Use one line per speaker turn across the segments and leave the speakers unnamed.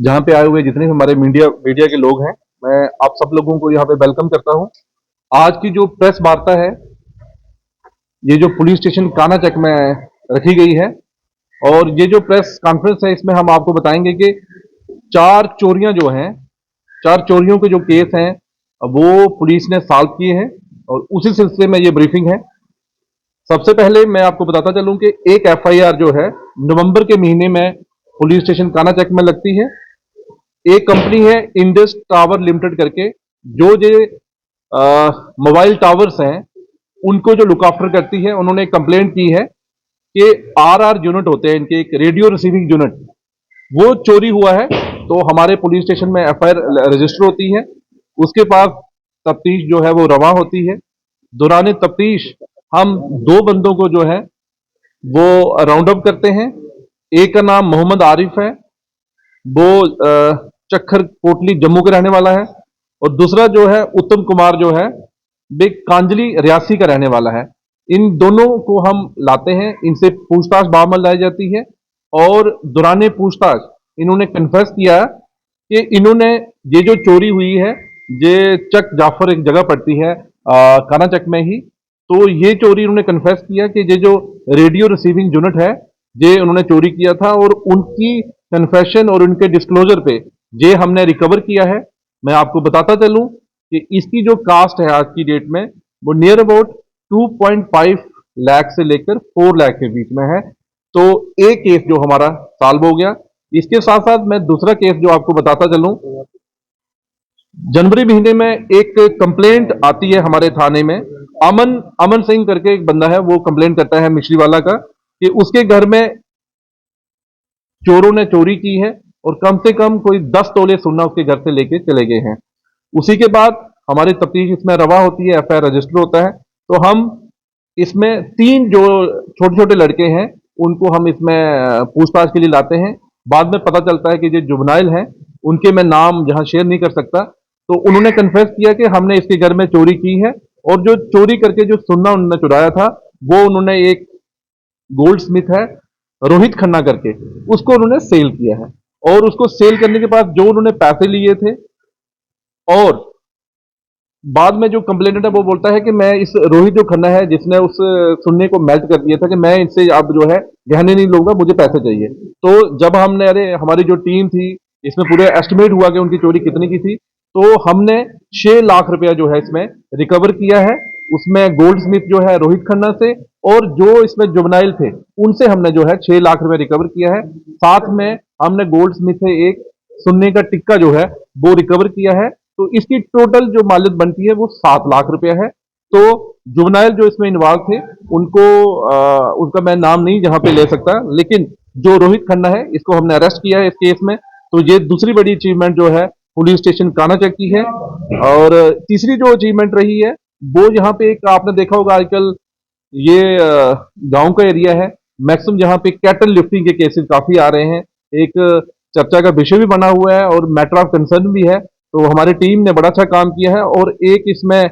जहाँ पे आए हुए जितने भी हमारे मीडिया मीडिया के लोग हैं, मैं आप सब लोगों को यहाँ पे वेलकम करता हूँ। आज की जो प्रेस वार्ता है, ये जो पुलिस स्टेशन कानाचक में रखी गई है, और ये जो प्रेस कॉन्फ्रेंस है, इसमें हम आपको बताएंगे कि 4 चोरियां जो हैं, 4 चोरियों के जो केस हैं, वो पुलिस ने सॉल्व किए हैं, और उसी सिलसिले में ये ब्रीफिंग है। सबसे पहले मैं आपको बताता चलूं कि एक एफआईआर जो है नवंबर के महीने में पुलिस स्टेशन कानाचक में लगती है। एक कंपनी है इंडस टावर लिमिटेड करके, जो मोबाइल टावर्स हैं उनको जो लुक आफ्टर करती है, उन्होंने कंप्लेंट की है कि आरआर यूनिट होते हैं इनके, एक रेडियो रिसीविंग यूनिट, वो चोरी हुआ है। तो हमारे पुलिस स्टेशन में एफआईआर रजिस्टर होती है, उसके पास तफ्तीश जो है वो रवा होती है। दौरान तफ्तीश हम 2 बंदों को जो है वो राउंड अप करते हैं। एक का नाम मोहम्मद आरिफ है, वो चक्खर कोटली जम्मू का रहने वाला है, और दूसरा जो है उत्तम कुमार जो है वे कांजली रियासी का रहने वाला है। इन दोनों को हम लाते हैं, इनसे पूछताछ बामल लाई जाती है, और दौरान पूछताछ इन्होंने कन्फेस किया कि इन्होंने ये जो चोरी हुई है, ये चक जाफर एक जगह पड़ती है कानाचक में ही, तो ये चोरी इन्होंने कन्फेस किया कि ये जो रेडियो रिसीविंग यूनिट है, ये उन्होंने चोरी किया था, और उनकी कन्फेशन और उनके डिस्क्लोजर पे ये हमने रिकवर किया है। मैं आपको बताता चलूं कि इसकी जो कास्ट है आज की डेट में, वो नियर अबाउट 2.5 लाख से लेकर 4 लाख के बीच में है। तो एक केस जो हमारा सॉल्व हो गया। इसके साथ साथ मैं दूसरा केस जो आपको बताता चलूं, जनवरी महीने में एक कंप्लेंट आती है हमारे थाने में। अमन अमन सिंह करके एक बंदा है, वो कंप्लेंट करता है मिश्रीवाला का कि उसके घर में चोरों ने चोरी की है, और कम से कम कोई 10 तोले सोना उसके घर से लेके चले गए हैं। उसी के बाद हमारी तफ्तीश इसमें रवा होती है, एफआईआर रजिस्टर होता है। तो हम इसमें 3 जो छोटे छोटे लड़के हैं, उनको हम इसमें पूछताछ के लिए लाते हैं। बाद में पता चलता है कि जो जुबनाइल हैं, उनके मैं नाम जहां शेयर नहीं कर सकता, तो उन्होंने कन्फेस किया कि हमने इसके घर में चोरी की है, और जो चोरी करके जो सोना उन्होंने चुराया था, वो उन्होंने एक गोल्ड स्मिथ है रोहित खन्ना करके, उसको उन्होंने सेल किया है। और उसको सेल करने के बाद जो उन्होंने पैसे लिए थे, और बाद में जो कंप्लेनेंट है वो बोलता है कि मैं इस रोहित जो खन्ना है जिसने उस सुन्ने को मेल्ट कर दिया था, कि मैं इससे अब जो है गहने नहीं लूंगा, मुझे पैसे चाहिए। तो जब हमने, अरे हमारी जो टीम थी, इसमें पूरे एस्टिमेट हुआ कि उनकी चोरी कितने की थी, तो हमने 6 लाख रुपया जो है इसमें रिकवर किया है। उसमें गोल्ड स्मिथ जो है रोहित खन्ना से, और जो इसमें जुबनाइल थे उनसे हमने जो है 6 लाख रुपया रिकवर किया है। साथ में हमने गोल्ड स्मिथ से एक सुन्ने का टिक्का जो है वो रिकवर किया है। तो इसकी टोटल जो मालियत बनती है वो 7 लाख रुपया है। तो जुबनाइल जो इसमें इन्वॉल्व थे, उनको उनका मैं नाम नहीं जहां पे ले सकता, लेकिन जो रोहित खन्ना है, इसको हमने अरेस्ट किया है इस केस में। तो ये दूसरी बड़ी अचीवमेंट जो है पुलिस स्टेशन कानाचक की है। और तीसरी जो अचीवमेंट रही है, वो यहाँ पे एक आपने देखा होगा आजकल, ये गांव का एरिया है, मैक्सिमम यहाँ पे कैटल लिफ्टिंग के केसेस काफी आ रहे हैं। एक चर्चा का विषय भी बना हुआ है, और मैटर ऑफ कंसर्न भी है। तो हमारी टीम ने बड़ा अच्छा काम किया है, और एक इसमें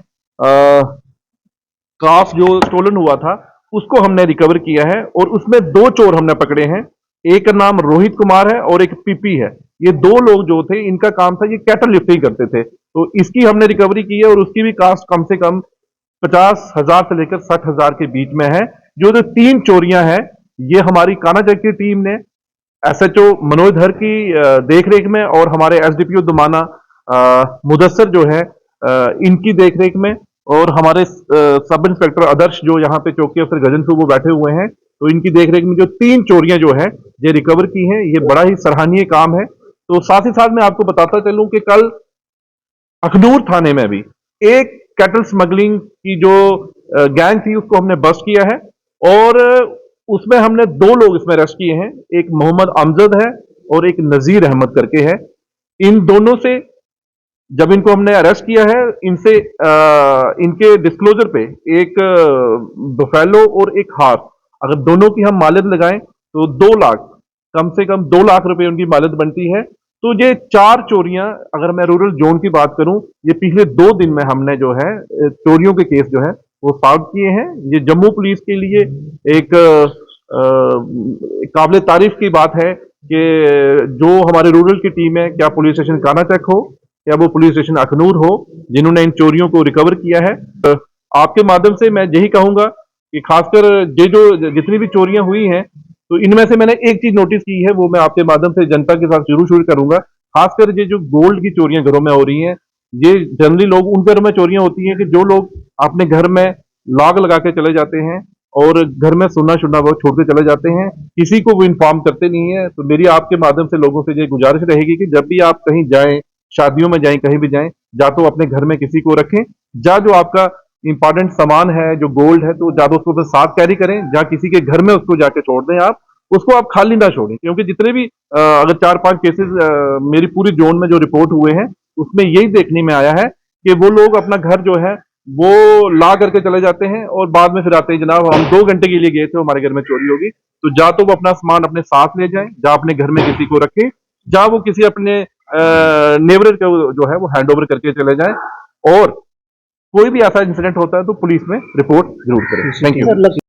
काफ जो स्टोलन हुआ था, उसको हमने रिकवर किया है, और उसमें 2 चोर हमने पकड़े हैं। एक का नाम रोहित कुमार है, और एक पीपी है। ये 2 लोग जो थे, इनका काम था, ये कैटल लिफ्टिंग करते थे। तो इसकी हमने रिकवरी की है, और उसकी भी कास्ट कम से कम 50,000 से लेकर 60,000 के बीच में है। जो 3 चोरियां हैं, ये हमारी कानाचक की टीम ने एसएचओ मनोज धर की देखरेख में, और हमारे एसडीपीओ दुमाना मुदस्सर जो है इनकी देखरेख में, और हमारे सब इंस्पेक्टर आदर्श जो यहाँ पे चौकी अफसर गजन वो बैठे हुए हैं, तो इनकी देखरेख में जो 3 चोरियां जो है ये रिकवर की हैं, ये बड़ा ही सराहनीय काम है। तो साथ ही साथ मैं आपको बताता चलूं कि कल अखनूर थाने में भी एक कैटल स्मगलिंग की जो गैंग थी, उसको हमने बस्ट किया है, और उसमें हमने 2 लोग इसमें अरेस्ट किए हैं। एक मोहम्मद अमजद है, और एक नजीर अहमद करके है। इन दोनों से जब इनको हमने अरेस्ट किया है, इनसे इनके डिस्क्लोजर पे एक बफेलो और एक हार्स, अगर दोनों की हम मालियत लगाएं तो 2 लाख, कम से कम 2 लाख रुपए उनकी मालियत बनती है। तो ये 4 चोरियां, अगर मैं रूरल जोन की बात करूं, ये पिछले 2 दिन में हमने जो है चोरियों के केस जो है वो सॉल्व किए हैं। ये जम्मू पुलिस के लिए एक काबिल तारीफ की बात है कि जो हमारे रूरल की टीम है, क्या पुलिस स्टेशन कानाचक हो या वो पुलिस स्टेशन अखनूर हो, जिन्होंने इन चोरियों को रिकवर किया है, आपके माध्यम से मैं यही कहूंगा कि खासकर ये जो जितनी भी चोरियां हुई हैं, तो इनमें से मैंने एक चीज नोटिस की है, वो मैं आपके माध्यम से जनता के साथ जरूर शेयर करूंगा। खासकर ये जो गोल्ड की चोरियां घरों में हो रही हैं, ये जनरली लोग उन घरों में चोरियां होती हैं कि जो लोग अपने घर में लॉक लगा के चले जाते हैं और घर में सुनना शुनना वो छोड़ के चले जाते हैं, किसी को वो इन्फॉर्म करते नहीं है। तो मेरी आपके माध्यम से लोगों से ये गुजारिश रहेगी कि जब भी आप कहीं जाएं, शादियों में जाएं, कहीं भी जाएं, या तो अपने घर में किसी को रखें, या जो आपका इंपॉर्टेंट सामान है, जो गोल्ड है, तो ज्यादा उसको अपने साथ कैरी करें, या किसी के घर में उसको जाके छोड़ दें। आप उसको आप खाली ना छोड़ें, क्योंकि जितने भी अगर 4-5 केसेस मेरी पूरी जोन में जो रिपोर्ट हुए हैं, उसमें यही देखने में आया है कि वो लोग अपना घर जो है वो ला करके चले जाते हैं और बाद में फिर आते हैं, जनाब हम 2 घंटे के लिए गए थे, हमारे घर में चोरी होगी। तो जा तो वो अपना सामान अपने साथ ले जाएं, जा अपने घर में किसी को रखें, जा वो किसी अपने नेबर को जो है वो हैंड ओवर करके चले जाएं। और कोई भी ऐसा इंसिडेंट होता है तो पुलिस में रिपोर्ट जरूर करें। Thank you.